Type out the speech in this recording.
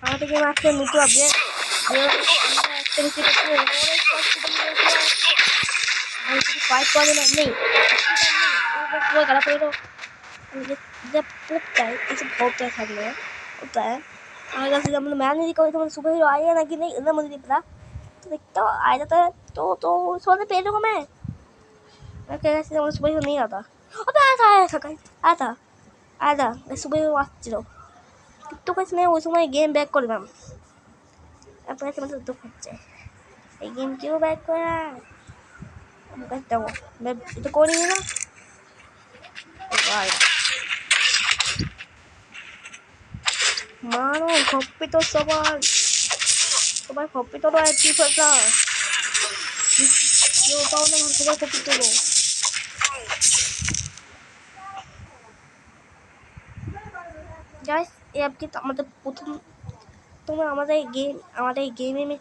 আমাদের গেম আসছে নতুন আপডেট আমরা একটা বেশি করতে অনেক ফাইট করে না নেই कोई गला कोई तो जब लगता है इसे बहुत अच्छा लगता है होता है आगे से जब मैंने नहीं कोई तो सुपर हीरो आया ना कि नहीं इतना मुझे नहीं पता तो देखता आ जाता है तो सोने पे दूंगा मैं कह से जब सुपर हीरो नहीं आता अबे आता मैं सुपर हीरो আসছিল তো কাছে मैं उस समय गेम बैक করলাম अब ऐसे मतलब दुख হচ্ছে এই गेम क्यों बैक করা আমি করতে হবে मैं तो করি না Mano, compito sobar compito do é tipo essa. Eu tava no sobar compito do. Guys, ये आपकी मतलब प्रथम तुम्हें हमारे गेम में